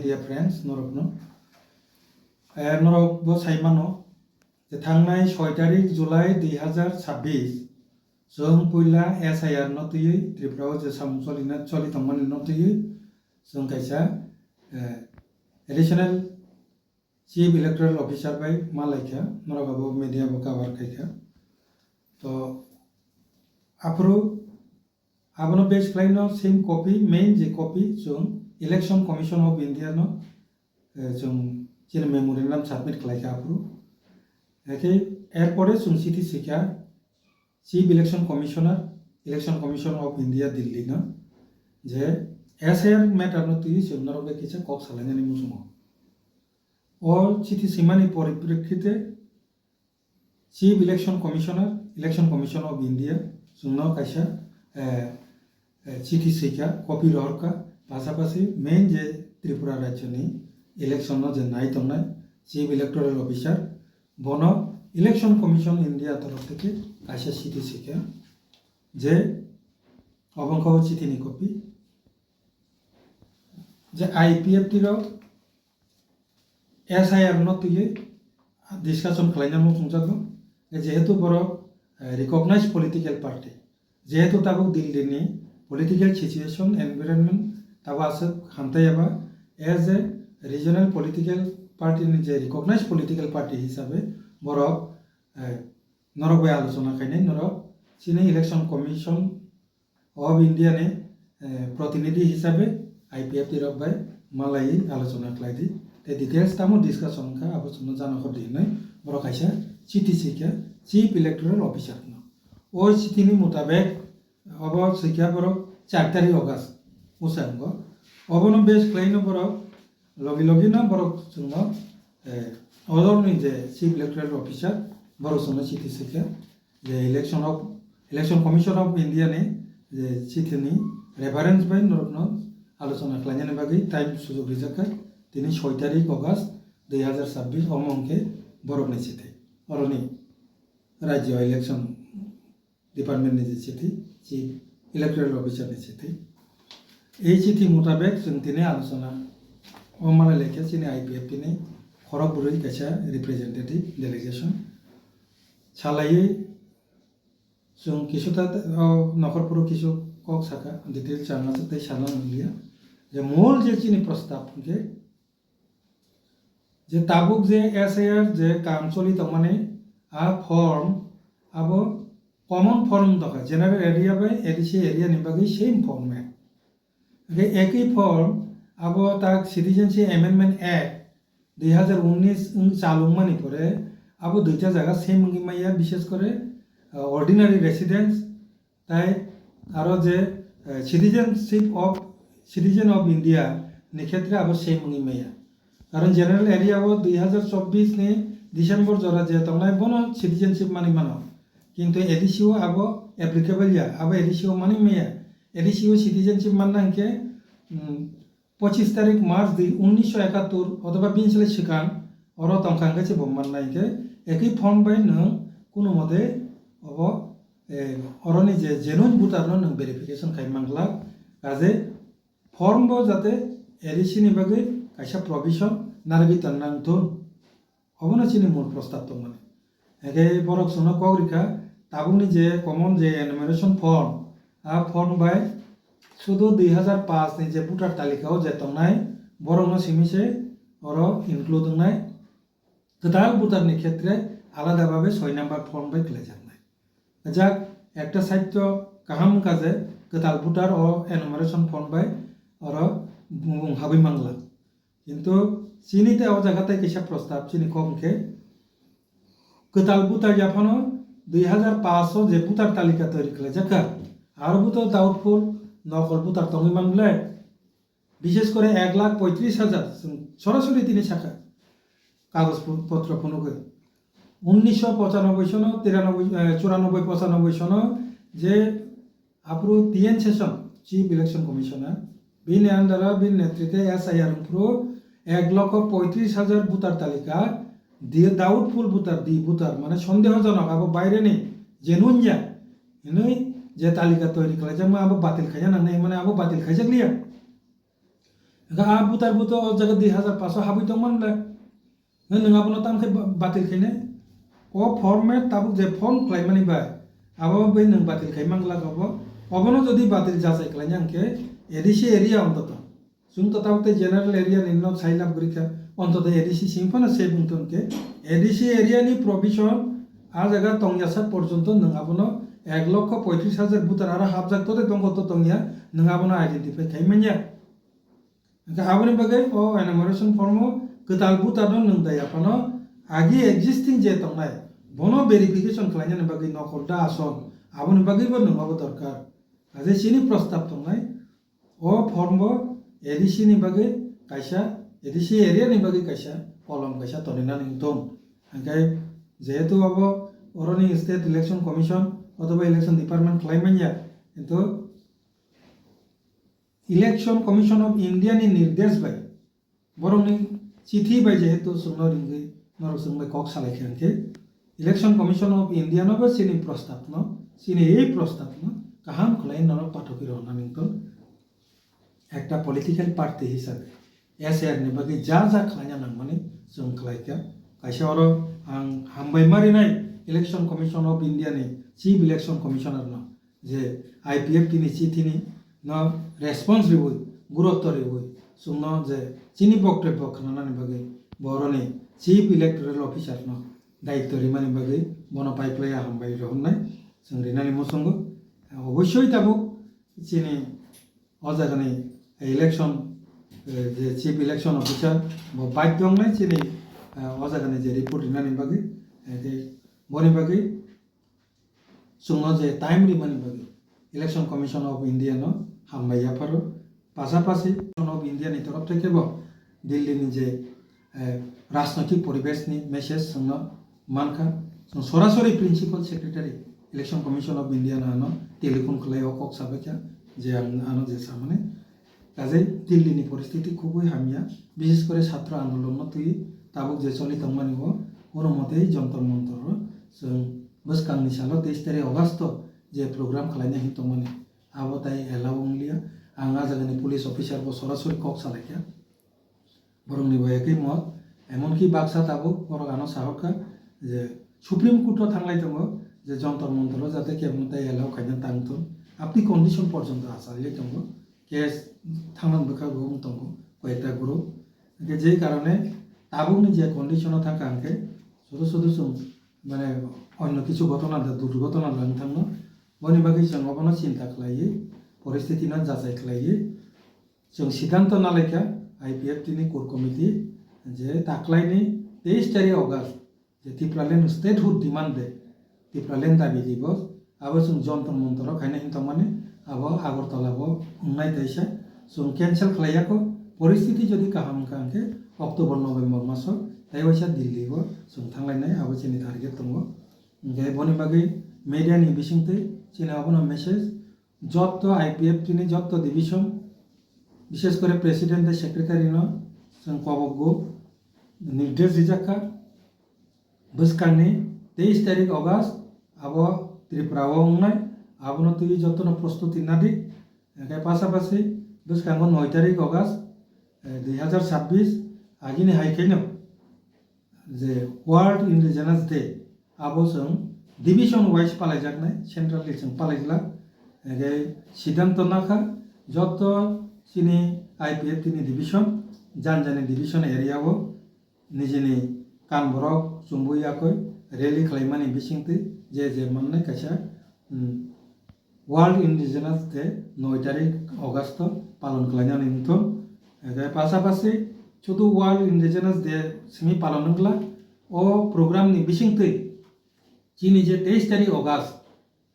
media friends norokno norok bo saimano je thangnai 6 tarik July 2026 जों पुइला SIR no tuyui Tripura je samsolina choli tongmani no tuyui जों kaisa additional chief electoral officer by malaika norogabo media bo cover kaika to apro abono page klaino same copy main je copy जों election commission of India no जों जेन memorandum submit खालायखा apro एके एरपरे जों city सिखा Chief Election Commission of India Delhi no je SIR matter no tui jonnaro be kicha kok salanya ni musumo or chithi simani poriprekhite Chief Election Commission of India sunno kaisa chithi sikha copy rohka pasapasi main je Tripura rajya ni election no je nai tongnai Chief Electoral Officer bono Election Commission India তরফ থেকে কাইসা চিঠি শিখা যে অবংশ চিঠি নি copy যে IPFT র SIR ন তুই ডিসকাশন খালাইনামো সুংজাগো যেহেতু বড় রিকগনাইজ পলিটিক্যাল পার্টি যেহেতু তাবো দিল্লিনি পলিটিক্যাল সিচুয়েশন এনভায়রনমেন্ট তাবো আছে হামতায়াবা as a regional political party নি যে রিকগনাইজ পলিটিক্যাল পার্টি হিসাবে বরক নরক আলোচনা খাইনে নরক চিনি ইলেকশন কমিশন অফ ইন্ডিয়া নে প্রতিনিধি হিসাবে IPFT রক বাই মালাই আলোচনা খাইদি তে ডিটেইলস তামো ডিসকাশন কা আলোচনা জানা কর দিনে বড় কাইসা চিঠি শিখা চিফ ইলেক্টোরাল অফিসার ন ও চিঠিনি মোতাবেক অব শিখা বড় 4 তারিখ অগাস্ট উসাঙ্গ অবন বেশ ক্লাইনো বড় লগি না বড় সুঙ্গ অদরনি যে চিফ ইলেক্টোরাল অফিসার বড় সঙ্গ চিঠি শিখে যে ইলেকশন কমিশন অফ ইন্ডিয়া নে যে চিঠিনি রেফারেন্স বাই নরকন আলোচনা খালাইনানি বাকি টাইম সুযোগ রিজাকা তিনি 6 তারিখ অগাস্ট 2026 অমংকে বরকনি চিঠি অরনি রাজ্য ইলেকশন ডিপার্টমেন্ট নি যে চিঠি চিফ ইলেক্টোরাল অফিসার নি চিঠি এই চিঠি মোতাবেক जों তিনি আলোচনা অমালা লেখা চিনি IPFT নি খড়গপুরের কাছে রিপ্রেজেন্টেটিভ ডেলিগেশন সালাই जों কিছুটা নখরপুর কিছু কক সাকা ডিটেইল জানা তাই সানা নলিয়া যে মূল যে চিনি প্রস্তাব কে যে তাবুক যে SIR যে কামচলি তমানে আ ফর্ম আবো কমন ফর্ম দকা জেনারেল এরিয়া বাই এডিসি এরিয়া নিবাগি সেম ফর্মেট একই ফর্ম আবো তাক সিটিজেনশিপ অ্যামেন্ডমেন্ট অ্যাক্ট 2019 চালু মানি পরে আবো দুইটা জায়গা সেম মাইয়া বিশেষ করে অর্ডিনারি রেসিডেন্স তাই আরো যে সিটিজেন অফ ইন্ডিয়া নি ক্ষেত্রে আবো সেম মাইয়া কারণ জেনারেল এরিয়া আবো 2024 নি ডিসেম্বর জরা যে তংলাই বনো সিটিজেনশিপ মানি মানো কিন্তু এডিসিও আবো অ্যাপ্লিকেবল ইয়া আবো এডিসিও মানি মাইয়া এডিসিও সিটিজেনশিপ মাননাকে 25 তারিখ মার্চ 1971 অথবা 20 সালে সিকান অর তংখাঙ্গাছে বম্মান নাইকে একই ফর্ম বাই নং কোনো মতে অব অরনি যে জেনুইন ভোটার নং ভেরিফিকেশন খাইমাংলা কাজে ফর্ম ব যাতে এডিসিনি বাগে কাইসা প্রভিশন নারগি তন্নাংথুন অবনা চিনি মূল প্রস্তাব তো মানে একে বরক সুন কগরিকা তাবুনি যে কমন যে এনুমারেশন ফর্ম আ ফর্ম বাই শুধু 2005 নি যে ভোটার তালিকাও যে তংনাই বরং সিমিসে অর ইনক্লুড নাই টোটাল ভোটারনি ক্ষেত্রে আলাদাভাবে 6 নাম্বার ফর্ম বাই ক্লেজার নাই যাক একটা সাহিত্য কাহাম কাজে টোটাল ভোটার ও এনুমারেশন ফর্ম বাই অর হাবি মাংলা কিন্তু চিনিতে ও জায়গাতে কিসা প্রস্তাব চিনি কমকে টোটাল ভোটার জাপানো 2005 যে ভোটার তালিকা তৈরি করে যাকা আর ভোট দাউদপুর নকল ভোটার তঙ্গি মানলে বিশেষ করে 1,35,000 সরাসরি তিনি শাখা কাগজপত্র ফোন করে 1995 সন 94 সন যে আপরু T N Seshan chief election commissioner বিন আন্ডারা বিন নেতৃত্বে SIR পুরো 1,35,000 ভোটার তালিকা দিয়ে দাউদপুর ভোটার মানে সন্দেহজনক আবো বাইরে নেই জেনুইন যা এনই যে তালিকা তৈরি করে যেমন আবো বাতিল খাইয়া না মানে আবো বাতিল খাইজাক লিয়া आ बुतार बुतो जगह 2500 हाबी दंमोनले नङाबोनो तामखे बातिल खायने ओ फर्मेट ताबुक जे फर्म खालायमानि बाय आबो बै नों बातिल खायमांला गबो अबनो जदि बातिल जासाय खालायनि आंखे एडिसि एरिया अन्तत जों तो ताबते जनरल एरिया निनो साइलाब ग्रिका अन्तत एडिसि सिंफाना से बुंतनके एडिसि एरिया नि प्रोविजन आ जगह तंगयासा पर्यन्त नङाबोनो 1,35,000 बुतार आरो हाबजाक तो दंग तो तंगिया नङाबोनो आइडेन्टिफाइ खायमानिया आबोनि बागै ओ एनुमरेशन फर्म गोदाल बुतानो नों दायाफानो आगे एक्जिस्टिं जे तंनाय बनो वेरिफिकेशन खालायनायनि बागै नखरदा आसन आबोनि बागैबो नङाबो दरकार आजे सिनि प्रस्ताब तंनाय ओ फर्म एडिसि नि बागै कायसा एडिसि एरिया नि बागै कायसा कलम कायसा तनिनानै दं ओंखाय जेहेतु आबो अरनि स्टेट इलेक्शन कमिशन अथवा इलेक्शन डिपार्टमेंट खालायमानिया किन्तु इलेक्शन कमिशन ऑफ इंडिया नि निर्देश बाय बरंनि चिठी बाय जेहेतु सुनो रिंगै नर सुंबाय कक सालायखेनके इलेक्शन कमिशन ऑफ इंडिया नबो सिनि प्रस्ताव न सिनि এই प्रस्ताव न কাহাম খলাই নর পাঠকের অনামিত একটা পলিটিক্যাল পার্টি হিসাবে এসআর नि बागै जा खालायना नांमाने जों खालायखा कायसा आरो आं हामबाय मारिनाय इलेक्शन कमिशन ऑफ इंडिया नि चीफ इलेक्शन कमिशनर न जे आईपीएफ नि चिठी नि न रेस्पन्स रिबुय गुरुत्व रिबुय सुनो जे चिनि बक्तव्य खानानानि बागै बरनि चीफ इलेक्टोरल ऑफिसर न दायित्व रिमानि बागै बन पाइप्लाया हामबाय रहनाय जों रिनानि मसंग अवश्य ताबो चिनि अजागनि इलेक्शन जे चीफ इलेक्शन ऑफिसर बाध्य दंनाय चिनि अजागनि जे रिपोर्ट रिनानि बागै बनि बागै सुनो जे टाइम रिमानि बागै इलेक्शन कमिशन ऑफ इंडिया न हामबाया पारो पासापासि ऑफ इंडिया नि तरफ थेकेबो दिल्ली नि जे राजनैतिक परिवेश नि मेसेज संनो मानखा सरासरि principal secretary election commission of India नानो टेलीफोन खलायो कक साबायखा जे आनो जे सामने काजे दिल्ली नि परिस्थिति खुबই हामिया विशेष करे छात्र आंदोलन तुई ताबुक जे चलि तंमानि हो कोनोमते जंतर मंतर जों बसकांनि सालो 23 तारिख अगस्त जे प्रोग्राम खालायना हि तंमानि आबो ताई एलाउंलिया आंगा जगनि पुलिस अफिसार बो सरासरि कक सालायखा बरंनि बयकै मत एमनकि बाक्सा ताबुक बरगानो साहका जे सुप्रीम कोर्ट थांलाय दङ जे जंतर मंतर जाते केबनताय एलाउ खायना तांतो आपनि कंडिशन पर्यन्त आसाले दङ केस थांनान बखा गुम दङ कयटा ग्रुप के जे कारणे ताबुकनि जे कंडिशन थाका आंके शुद्ध शुद्ध जों माने अन्य किछु घटना दुर्घटना लानो थांनो बनि बागै जों अबनो चिन्ता खालायो परिस्थिति न जाजाय खालायो जों सिद्धांत नालायखा आईपीएफ नि कोर कमिटि जे दाख्लायनि 23 तारिख अगस्त जे त्रिपुरालेण्ड स्टेटहुड डिमांड दे त्रिपुरालेण्ड दाबि दिवस आबो जों जंतर मंतर खायना हिंतमाने आबो आगरतलाबो उन्नाय दैसा जों कैंसिल खालायाखो परिस्थिति जदि काहाम कांके अक्टोबर नवेम्बर मास ताइवासा दिल्लीबो जों थांलायनाय आबो जोंनि टारगेट दङ ओंखाय बनि बागै मीडिया नि बिसिंतै जोंना आबोनो मेसेज जत आईपीएफ नि जत डिविजन विशेष करे प्रेसिडेंट सेक्रेटारि न जों कबगो निर्देश दिजाखा बसकांनि 23 तारिख अगस्त आबो त्रिपुराओ उन्नाय आबोनो तुई जतन प्रस्तुति नादि एके पासापासि बसकांगो 9 तारिख अगस्त 2026 आजिनि हाइकेनो जे वर्ल्ड इंडिजिनास डे आबो जों डिविजन वाइज पालायजाकनाय सेंट्रली जों पालायला एके सिद्धांत नाखा जत चिनि आईपीएफ नि डिविजन जानजानि डिविजन एरियाओ निजेनि कानबरक चुम्बुयाखै रैली खालायमानि बिसिंतै जे माननाय कायसा वर्ल्ड इंडिजिनास डे 9 तारिख अगस्त पालन खालायनानै निथन एके पासापासि शुधु वर्ल्ड इंडिजिनास डे सिमी पालन नंगला ओ प्रोग्राम नि बिसिंतै चिनि जे 23 तारिख अगस्त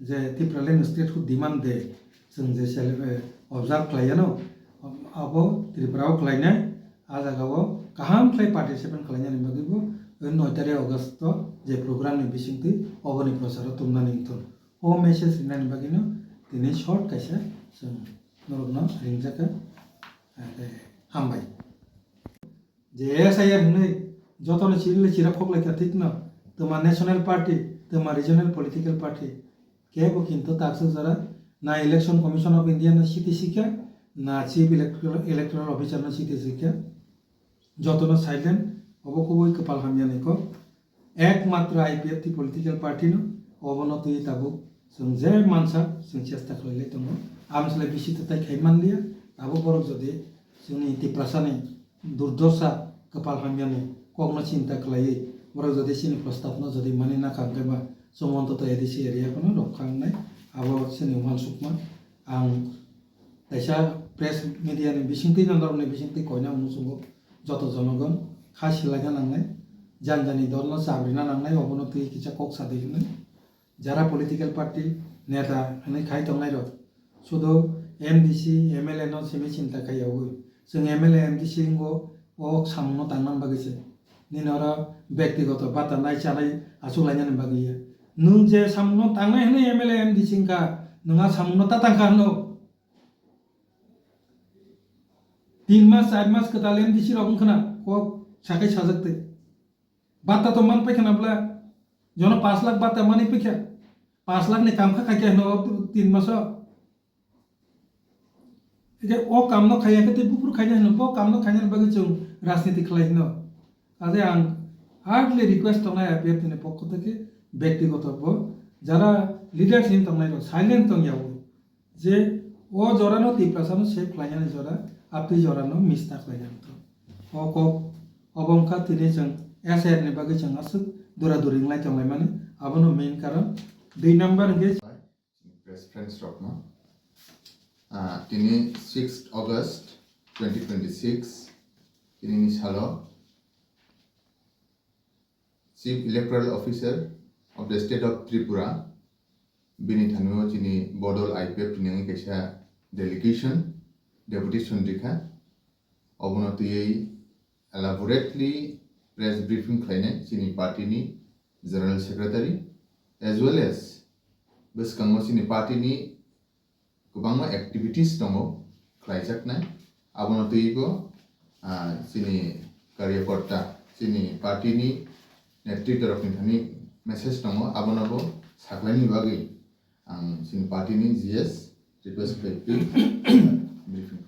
जे त्रिपुरालेण्ड स्टेटहुड डिमांड डे जों जे ऑब्जर्व खालायनो आबो त्रिपुराओ खालायनाय आ जागाओ काहाम खालाय पार्टिसिपेट खालायनायनि बागैबो 9 तारिख अगस्त जे प्रोग्राम नि बिसिंतै अबनि प्रचार तुमनानै निथन ओ मेसेज रिनानि बागैनो दिनै शर्ट कायसा जों नरगना रिंजाका हामबाय जे एसआईआर हनै जतन सिरिले चिरा खगलायखा ठीक न तमा नेशनल पार्टी तमा रिजनल पॉलिटिकल पार्टी केबो किन्तु ताकसो जरा ना इलेक्शन कमिशन ऑफ इंडिया ना सिटी सिका না চিফ ইলেক্ট্রাল অফিসার না সিটি শিক্ষা যতন সাইলেন্ট অবকবই কপাল হামিয়ানিক একমাত্র আইপিএফ টি পলিটিক্যাল পাर्टी नो अबनति ताबो जों जे मानसा जों चेष्टा खालामले दङ आमसलाय बिसिथाय खायमानलिया ताबो बरक जदि जोंनि तिप्रासानि दुर्दशा कपाल हामियानि कग्न चिन्ता खालायै बरक जदि सिनि प्रस्ताबनो जदि मानि ना खांगैबा समन्तत एदिसि एरियाखौनो रखांनाय आबो सिनि मानसुकमा आं ताइसा प्रेस मिडियानि बिसिंथि नन्दरनि बिसिंथि कयना मुसुगो जत जनगण खासिलागा नांनाय जानजानि दलनो साब्रिना नांनाय अबनति किसा कक सादैनो যারা পলিটিক্যাল পার্টি নেতা হনে খাই তংনাই র শুধু এমডিসি এমএলএ নো সেমি চিন্তা খাইয়াও जों एमएलए एमडिसि गो ओ सामनो तांनाम बागैसे निनर व्यक्तिगत बाता नाय चानाय आसुलायनानै बागैया नों जे सामनो तांनाय हने एमएलए एमडिसि का नोंहा सामनो तातांखा नो 3 मास 4 मास कताल एमडिसि रगन खना को साकै साजकते बाता तो मान पैखनाब्ला जनो 5 लाख बाता माने पैखा 5 लाख ने काम खा खाके नो 3 मास जे ओ काम न खाया के बुपुर खाया न ओ काम न खाया बागै जों राजनीति खालायनो आजे आं हार्डली रिक्वेस्ट तंनाय आपिएफ नि पक्ष থেকে ব্যক্তিগত যারা লিডারশিপ तंनाय रो साइलेंट तंयाव जे ओ जरानो तिप्रासानो से फ्लायनानै जरा आपि जरानो मिस्ता खालायनानै तो ओ को अबंखा तिने जों एसआर नि बागै जों आसु दुरा दुरिंलाय तंलाय माने आबनो मेन कारण 2 नम्बर के प्रेस फ्रेंड्स रकमा তিনি 6 August 2026 তিনি নিশালো chief electoral officer of the state of Tripura বিনি থানুও যিনি বডল আইপিএফ তিনি কেসা ডেলিগেশন ডেপুটি সন্দ্রিখা অবনতিयै এলাবোরেটলি প্রেস ব্রিফিং খাইনাय যিনি পার্টিनि general secretary as well as बसकांगो যিনি पार्टीनि गोबां एक्टिविटीज दङ खालायजाकनाय आबनतिबो जोंनि कार्यकर्ता जोंनि पार्टीनि नेतृत्व तरफनि मेसेज दङ आबनबो साख्लायनि बागै आं जोंनि पार्टीनि जीएस रिक्वेस्ट ब्रिफिं